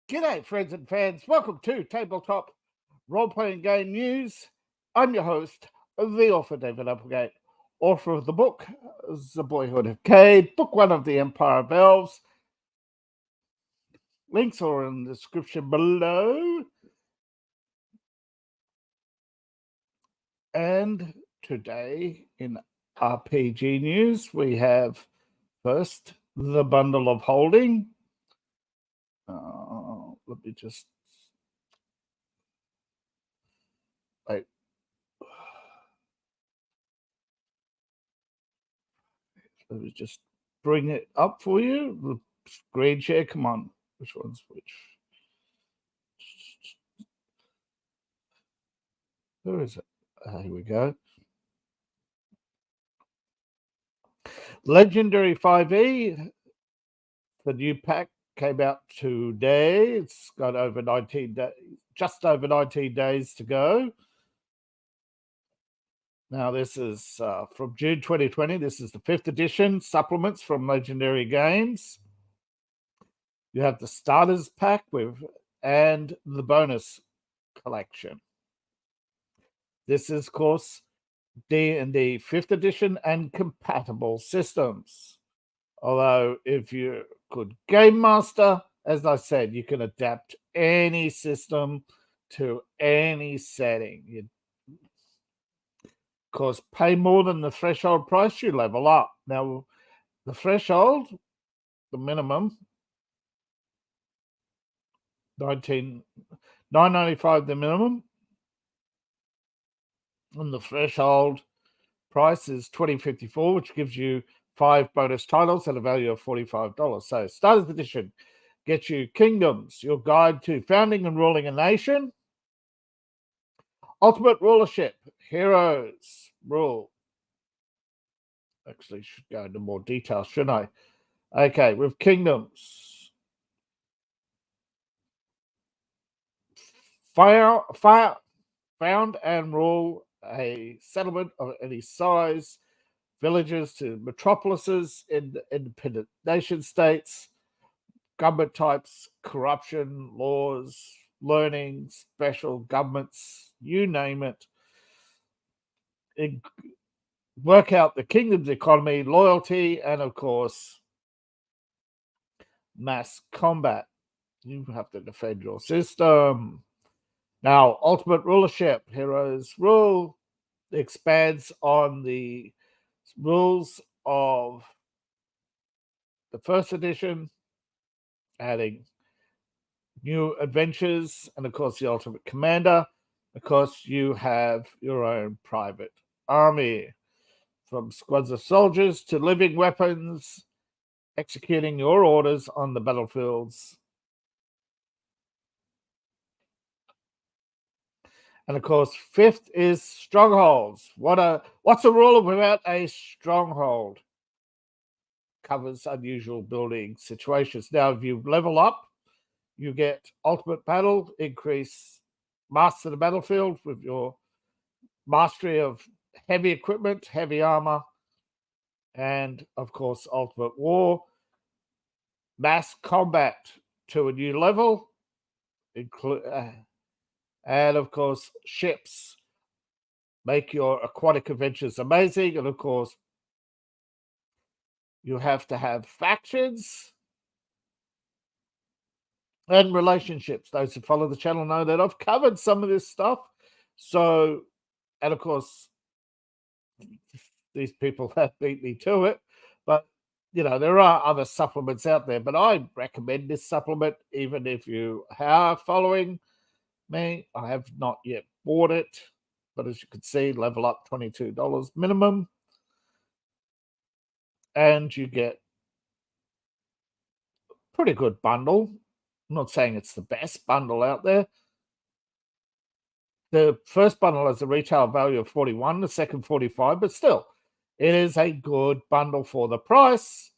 G'day, friends and fans. Welcome to Tabletop Role-Playing Game News. I'm your host, the author David Applegate, author of the book, The Boyhood of Cade, book one of the Empire of Elves. Links are in the description below. And today in RPG news, we have first the Bundle of Holding. Let me just wait. Let me just bring it up for you. The screen share. Come on. Which one's which? Where is it? Here we go. Legendary 5e. The new pack came out today. It's got over 19 days, just over 19 days to go. Now, this is from June 2020. This is the 5th edition supplements from Legendary Games. You have the starters pack and the bonus collection. This is, of course, D&D 5th edition and compatible systems. Although, if you're a good game master, as I said, you can adapt any system to any setting. You, of course, pay more than the threshold price, you level up. Now, the threshold, the minimum, $9.95 the minimum, and the threshold price is $20.54, which gives you 5 bonus titles at a value of $45. So, Starters Edition gets you Kingdoms, your guide to founding and ruling a nation. Ultimate Rulership, Heroes Rule. Actually, should go into more detail, shouldn't I? Okay, with Kingdoms. Found and rule a settlement of any size, villages to metropolises in independent nation states, government types, corruption, laws, learning, special governments, you name it. Work out the kingdom's economy, loyalty, and of course, mass combat. You have to defend your system. Now, Ultimate Rulership, Heroes Rule, expands on the rules of the 1st edition, adding new adventures, and of course, the Ultimate Commander. Of course, you have your own private army, from squads of soldiers to living weapons, executing your orders on the battlefields. And of course, 5th is strongholds. What's a rule without a stronghold? Covers unusual building situations. Now, if you level up, you get ultimate battle, increase master the battlefield with your mastery of heavy equipment, heavy armor, and of course, ultimate war. Mass combat to a new level, and of course, ships make your aquatic adventures amazing. And of course, you have to have factions and relationships. Those who follow the channel know that I've covered some of this stuff. So, and of course, these people have beat me to it. But, you know, there are other supplements out there. But I recommend this supplement, even if you are following me. I have not yet bought it. But as you can see, level up $22 minimum. And you get a pretty good bundle. I'm not saying it's the best bundle out there. The first bundle has a retail value of $41, the second $45, but still, it is a good bundle for the price.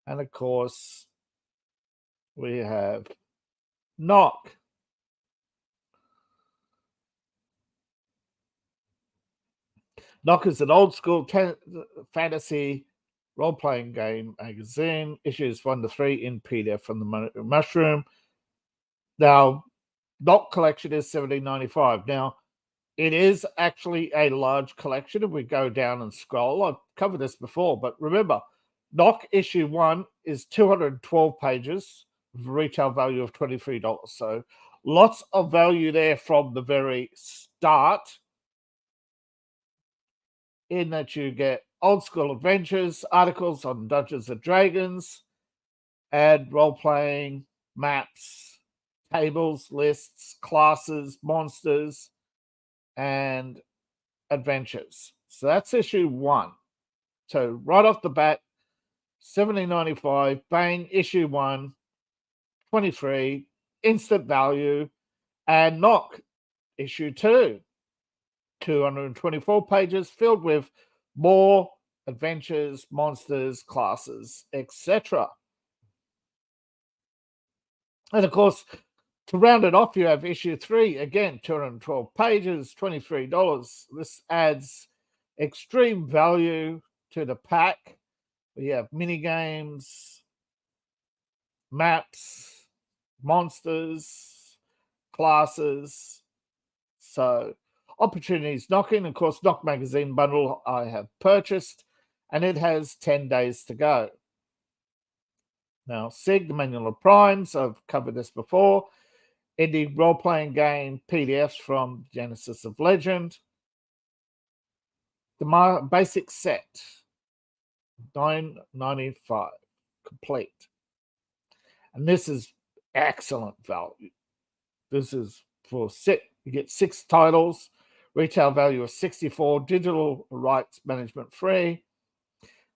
And of course, we have Knock. Knock is an old school fantasy role-playing game magazine, issues 1 to 3 in PDF from the Mushroom. Now, Knock collection is $17.95. Now, it is actually a large collection. If we go down and scroll, I've covered this before, but remember, Knock issue 1 is 212 pages with a retail value of $23. So lots of value there from the very start, in that you get old school adventures, articles on Dungeons and Dragons, and role-playing, maps, tables, lists, classes, monsters, and adventures. So that's issue 1. So right off the bat, $17.95, bang, issue 1, 23, instant value. And Knock, issue 2, 224 pages filled with more adventures, monsters, classes, etc. And of course, to round it off, you have issue 3, again, 212 pages, $23. This adds extreme value to the pack. We have mini games, maps, monsters, classes. So opportunities knocking. Of course, Knock Magazine bundle I have purchased, and it has 10 days to go. Now, SIG, the Manual of Primes, I've covered this before. Indie role-playing game PDFs from Genesis of Legend. The basic set, $9.95, complete. And this is excellent value. This is for you get 6 titles, retail value of $64, digital rights management free,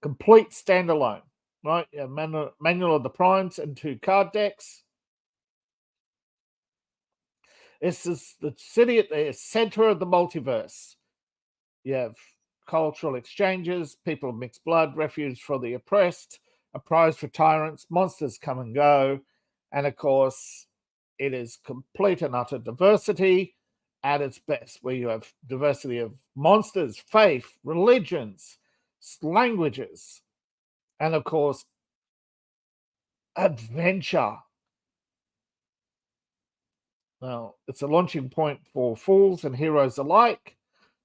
complete standalone, right? Manual of the Primes and 2 card decks. This is the city at the center of the multiverse. You have cultural exchanges, people of mixed blood, refuge for the oppressed, a prize for tyrants, monsters come and go, and of course, it is complete and utter diversity at its best, where you have diversity of monsters, faith, religions, languages, and of course, adventure. Now, it's a launching point for fools and heroes alike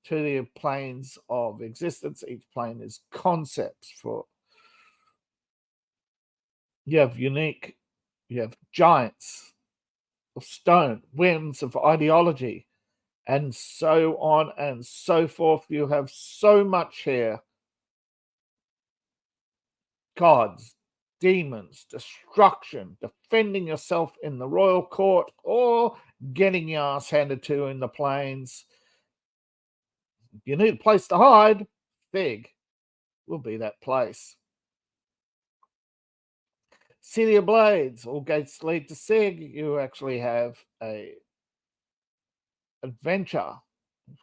to the planes of existence. Each plane is concepts for. You have giants of stone, whims of ideology, and so on and so forth. You have so much here. Gods, demons, destruction, defending yourself in the royal court, or getting your ass handed to in the plains. You need a place to hide. Big will be that place. City of Blades, all gates lead to Sig. You actually have a adventure.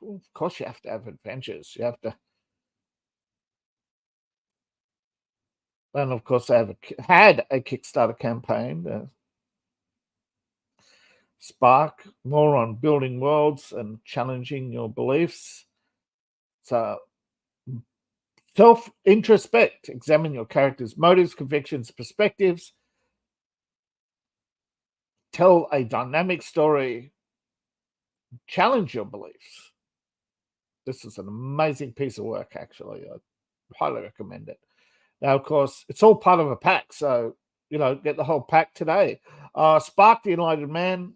Of course, you have to have adventures. You have to. And of course, they had a Kickstarter campaign. Spark, more on building worlds and challenging your beliefs. So, self-introspect, examine your character's motives, convictions, perspectives. Tell a dynamic story. Challenge your beliefs. This is an amazing piece of work, actually. I highly recommend it. Now, of course, it's all part of a pack, so, get the whole pack today. Spark the United Man.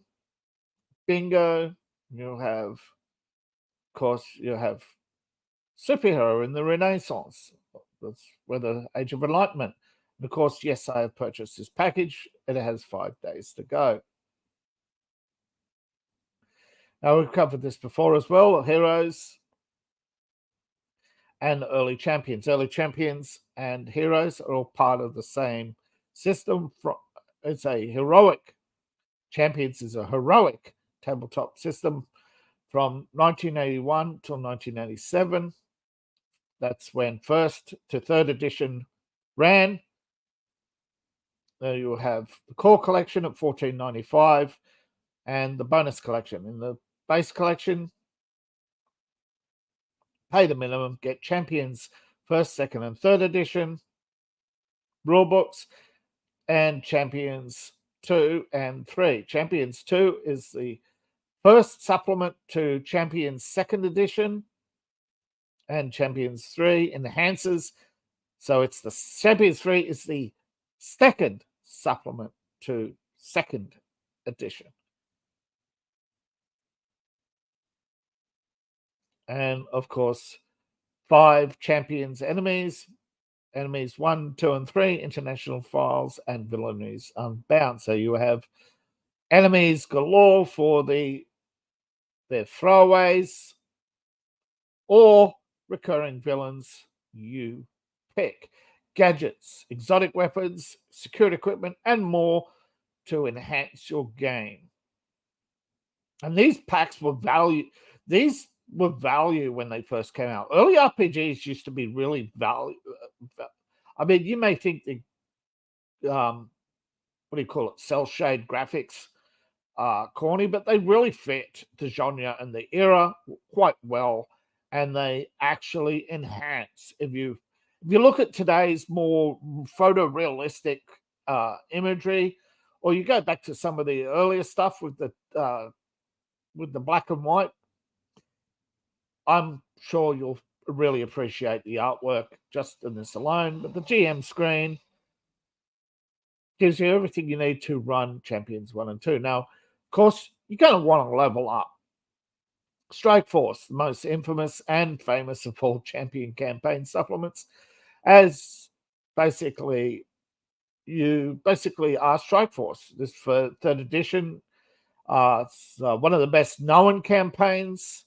Bingo. You have superhero in the Renaissance. That's where the Age of Enlightenment. And of course, yes, I have purchased this package. It has 5 days to go. Now, we've covered this before as well. Heroes and early champions. Early champions and heroes are all part of the same system. It's a heroic. Champions is a heroic tabletop system from 1981 till 1987. That's when first to third edition ran. There you have the core collection at $14.95 and the bonus collection. In the base collection, pay the minimum, get Champions first, second, and third edition rule books, and Champions 2, and 3. Champions 2 is the first supplement to Champions 2nd edition, and Champions 3 enhances. So it's the Champions 3 is the second supplement to 2nd edition. And of course, 5 Champions enemies 1, 2, and 3, international files, and villainies unbound. So you have enemies galore for their throwaways, or recurring villains you pick. Gadgets, exotic weapons, security equipment, and more to enhance your game. And these packs were value. These were value when they first came out. Early RPGs used to be really value. I mean, you may think the what do you call it? Cell shade graphics corny, but they really fit the genre and the era quite well, and they actually enhance. If you look at today's more photorealistic imagery, or you go back to some of the earlier stuff with the black and white, I'm sure you'll really appreciate the artwork just in this alone. But the GM screen gives you everything you need to run Champions 1 and 2. Now, of course, you're going to want to level up. Strike Force, the most infamous and famous of all Champion campaign supplements, as basically you are Strike Force. This for 3rd edition. It's one of the best known campaigns,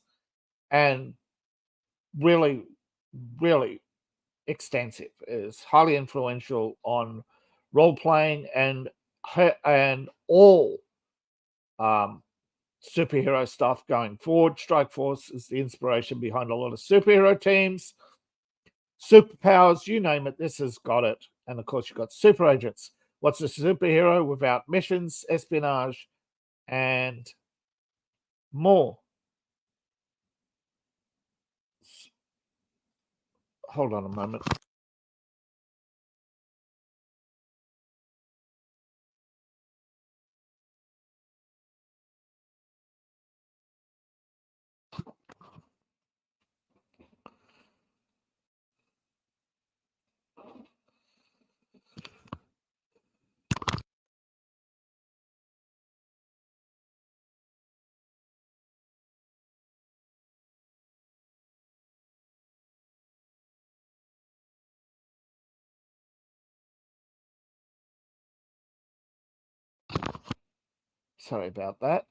and really, really extensive. It's highly influential on role playing and all superhero stuff going forward. Strike Force is the inspiration behind a lot of superhero teams, superpowers, you name it. This has got it. And of course, you've got super agents. What's a superhero without missions, espionage, and more? Hold on a moment. Sorry about that.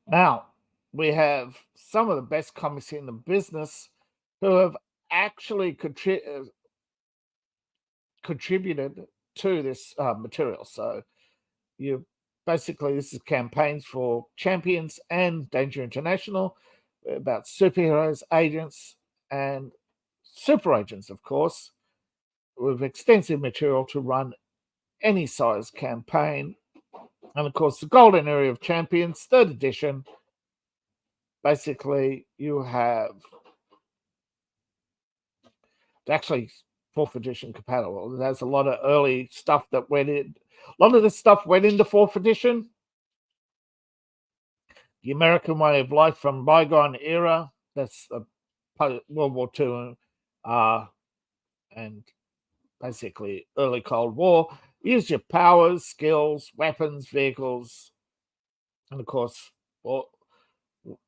Now, we have some of the best comics in the business who have actually contributed to this material. So you basically, this is campaigns for Champions and Danger International about superheroes, agents, and super agents, of course, with extensive material to run any size campaign. And of course, the Golden Area of Champions, 3rd edition. Basically, you have actually 4th edition compatible. There's a lot of early stuff that went in. A lot of this stuff went into 4th edition. The American way of life from bygone era. That's the World War II and basically early Cold War. Use your powers, skills, weapons, vehicles, and of course,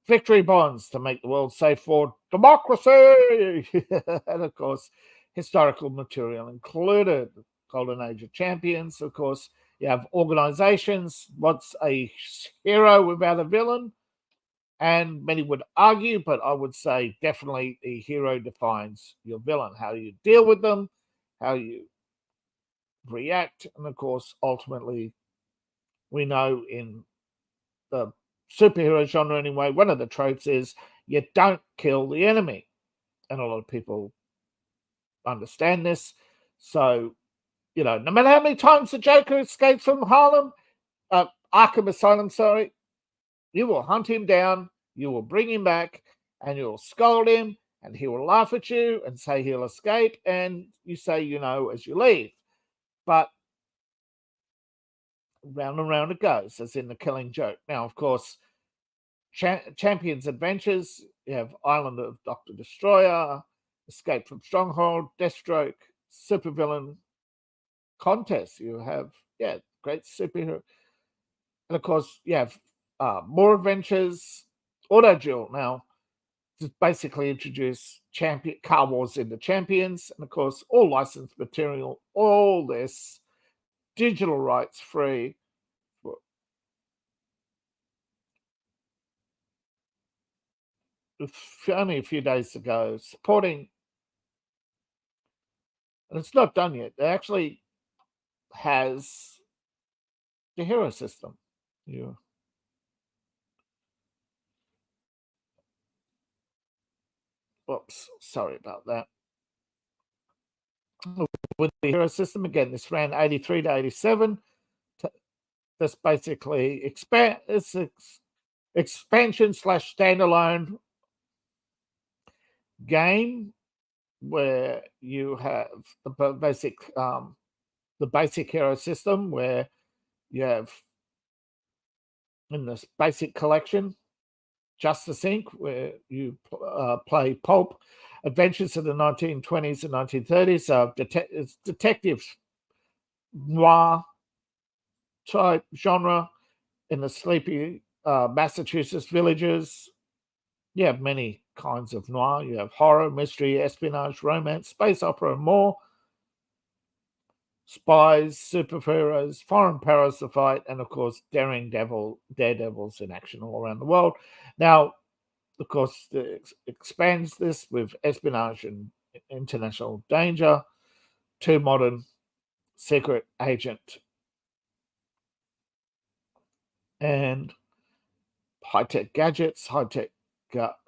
victory bonds to make the world safe for democracy. And of course, historical material included. Golden Age of Champions, of course. You have organizations. What's a hero without a villain? And many would argue, but I would say definitely the hero defines your villain. How you deal with them, how you react, and of course, ultimately, we know in the superhero genre anyway, one of the tropes is you don't kill the enemy. And a lot of people understand this. So, no matter how many times the Joker escapes from Arkham Asylum, you will hunt him down, you will bring him back, and you'll scold him, and he will laugh at you and say he'll escape, and you say, as you leave. But round and round it goes, as in the Killing Joke. Now, of course, Champions Adventures, you have Island of Dr. Destroyer, Escape from Stronghold, Deathstroke, Supervillain Contest. You have, great superhero. And of course, you have more adventures, Auto Duel. Now, just basically introduce Car Wars into Champions, and of course, all licensed material, all this digital rights free. Only a few days ago, supporting, and it's not done yet. It actually has the hero system. You Oops, sorry about that. With the hero system, again, this ran 83 to 87. This basically expansion / standalone game where you have the basic hero system, where you have in this basic collection Justice Inc., where you play pulp adventures of the 1920s and 1930s. It's detective noir type genre in the sleepy Massachusetts villages. You have many kinds of noir. You have horror, mystery, espionage, romance, space opera, and more. Spies, superheroes, foreign perils to fight, and of course, daredevils in action all around the world. Now, of course, it expands this with espionage and international danger, to modern secret agent, and high-tech gadgets, high-tech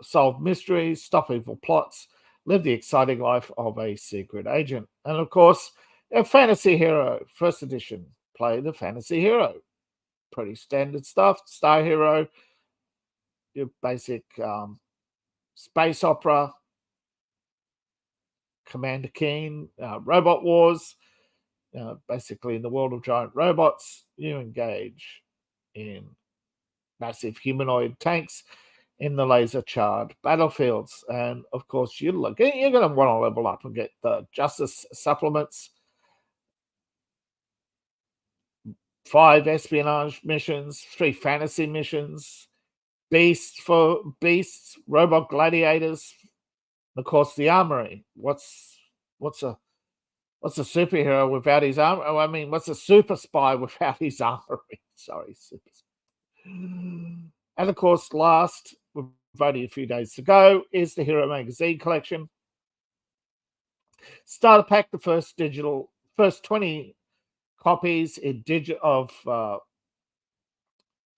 solve mysteries, stop evil plots, live the exciting life of a secret agent. And of course, a fantasy hero, first edition, play the fantasy hero. Pretty standard stuff. Star Hero, your basic space opera, Commander Keen, Robot Wars. Basically, in the world of giant robots, you engage in massive humanoid tanks in the laser-charred battlefields. And of course, you're going to want to level up and get the Justice supplements, 5 espionage missions, 3 fantasy missions, beasts, robot gladiators, of course, the armory. What's a superhero without his armor? I mean, what's a super spy without his armory? Sorry, super spy. And of course, last, with only a few days to go, is the Hero Magazine collection. Starter pack, the first 20 copies of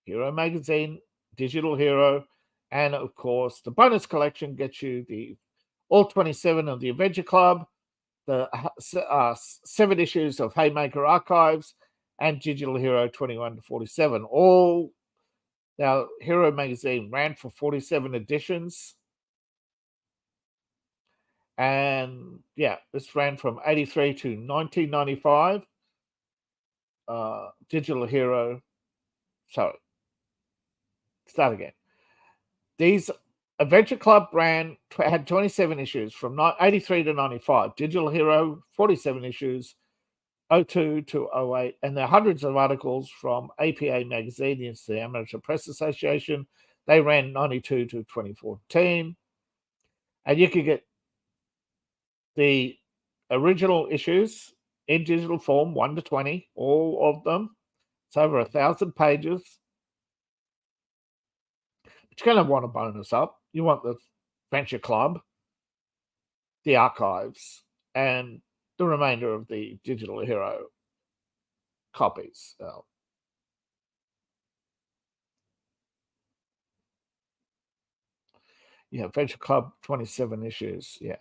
Hero Magazine, Digital Hero, and of course, the bonus collection gets you all 27 of the Adventure Club, the 7 issues of Haymaker Archives, and Digital Hero 21 to 47. All now, Hero Magazine ran for 47 editions. And this ran from 83 to 1995. Digital Hero. Sorry. Start again. These Adventure Club had 27 issues from 83 to 95. Digital Hero, 47 issues, 02 to 08. And there are hundreds of articles from APA Magazine, it's the Amateur Press Association. They ran 92 to 2014. And you could get the original issues in digital form, 1 to 20, all of them. It's over 1,000 pages. But you're going to want a bonus up. You want the Adventure Club, the archives, and the remainder of the Digital Hero copies. Adventure Club, 27 issues. Yeah.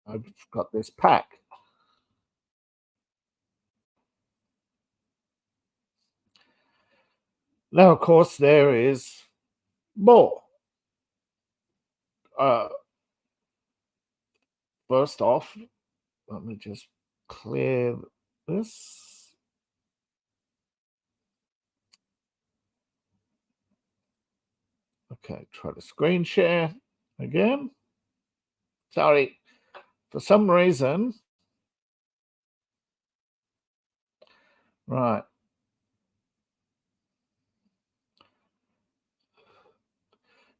I've got this pack. Now, of course, there is more. First off, let me just clear this. Okay, try to screen share again. Sorry, for some reason. Right.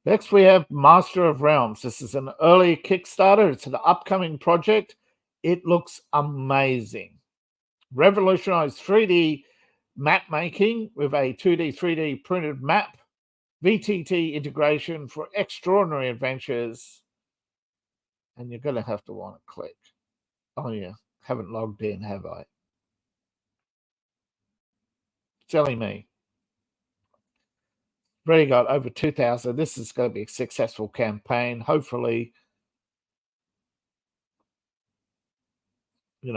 Next, we have Master of Realms. This is an early Kickstarter. It's an upcoming project. It looks amazing. Revolutionized 3D map making with a 2D, 3D printed map, VTT integration for extraordinary adventures. And you're going to have to want to click. Oh, yeah. Haven't logged in, have I? Silly me. Already got over 2,000. This is going to be a successful campaign. Hopefully, see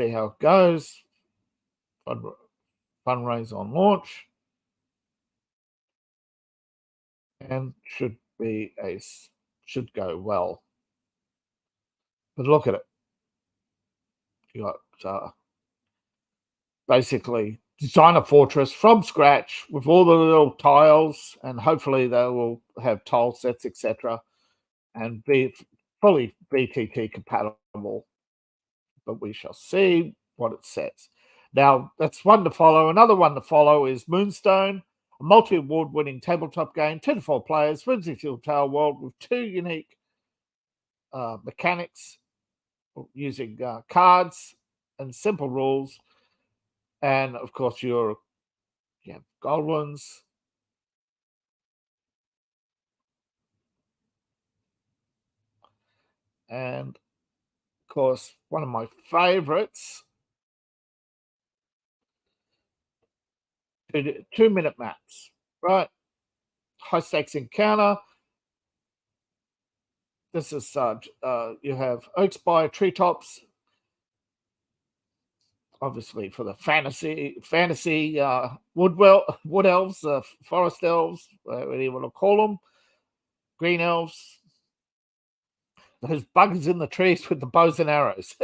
how it goes. Fundraise on launch. And should go well. But look at it. You got basically design a fortress from scratch with all the little tiles, and hopefully they will have tile sets, etc., and be fully VTT compatible. But we shall see what it says. Now, that's one to follow. Another one to follow is Moonstone, a multi-award-winning tabletop game, 2 to 4 players, whimsical tale world with 2 unique mechanics using cards and simple rules. And, of course, you have gold ones. And, of course, one of my favorites, 2-minute maps, right? High-stakes encounter. This is you have oaks by treetops, obviously for the fantasy wood elves, forest elves, whatever you want to call them, green elves. Those buggers in the trees with the bows and arrows.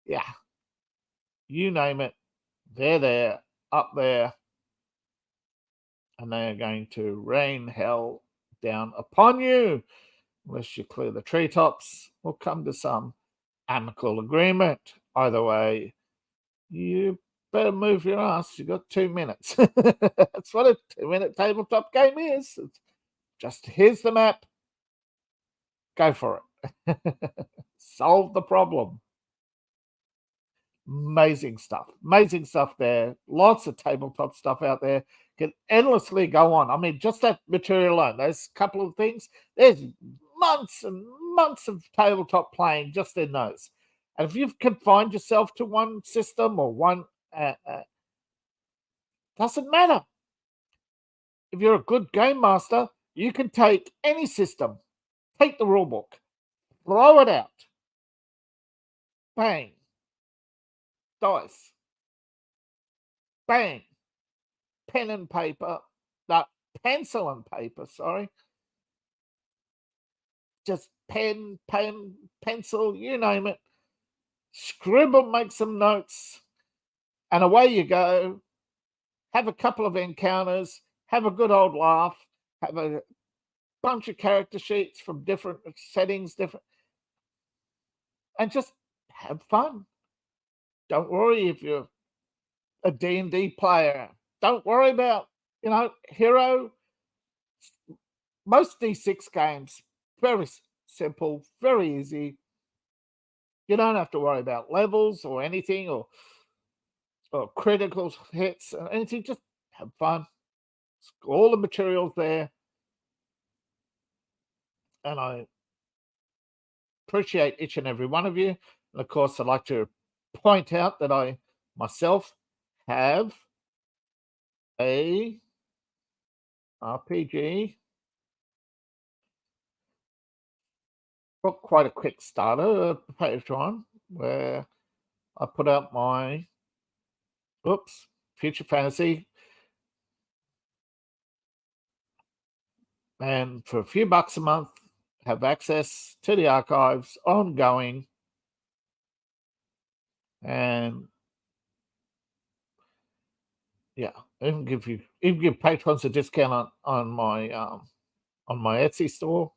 Yeah, you name it, they're there, up there, and they are going to rain hell down upon you unless you clear the treetops or come to some amicable agreement. Either way, you better move your ass. You got 2 minutes. That's what a 2-minute tabletop game is. It's just here's the map. Go for it. Solve the problem. Amazing stuff. Amazing stuff there. Lots of tabletop stuff out there. Can endlessly go on. I mean, just that material alone, those couple of things, there's months and months of tabletop playing just in those. And if you've confined yourself to one system or one, doesn't matter. If you're a good game master, you can take any system, take the rule book, throw it out, bang, dice, bang, pen and paper, no, pencil and paper, sorry. Just pen, pencil, you name it. Scribble, make some notes, and away you go. Have a couple of encounters, have a good old laugh, have a bunch of character sheets from different settings, and just have fun. Don't worry if you're a D&D player. Don't worry about, hero. Most D6 games, very simple, very easy. You don't have to worry about levels or anything or critical hits or anything. Just have fun. All the materials there. And I appreciate each and every one of you. And of course, I'd like to point out that I myself have a RPG, got quite a quick starter Patreon where I put out my future fantasy, and for a few bucks a month have access to the archives ongoing, and Yeah, even give patrons a discount on my Etsy store.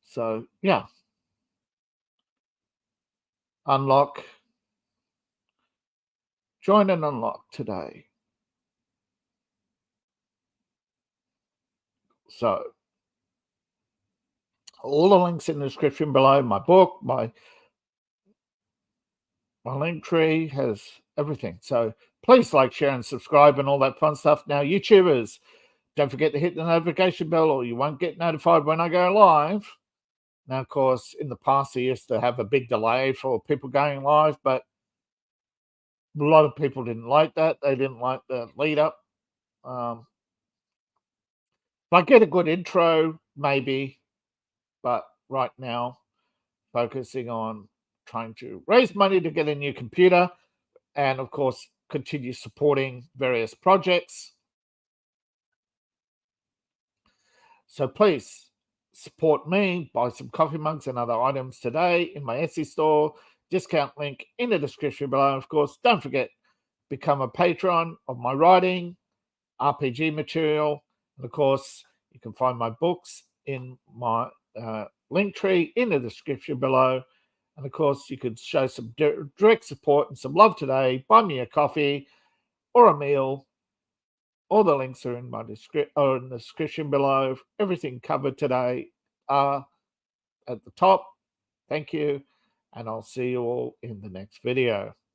So yeah, unlock, join and unlock today. So all the links in the description below. My book, my link tree has everything. So please like, share, and subscribe and all that fun stuff. Now, YouTubers, don't forget to hit the notification bell or you won't get notified when I go live. Now, of course, in the past, I used to have a big delay for people going live, but a lot of people didn't like that. They didn't like the lead up. If I get a good intro, maybe, but right now, focusing on trying to raise money to get a new computer and, of course, continue supporting various projects. So please support me, buy some coffee mugs and other items today in my Etsy store. Discount link in the description below. Of course, don't forget, become a patron of my writing, RPG material. And of course, you can find my books in my link tree in the description below. And of course, you could show some direct support and some love today. Buy me a coffee or a meal. All the links are in my description below. Everything covered today are at the top. Thank you, and I'll see you all in the next video.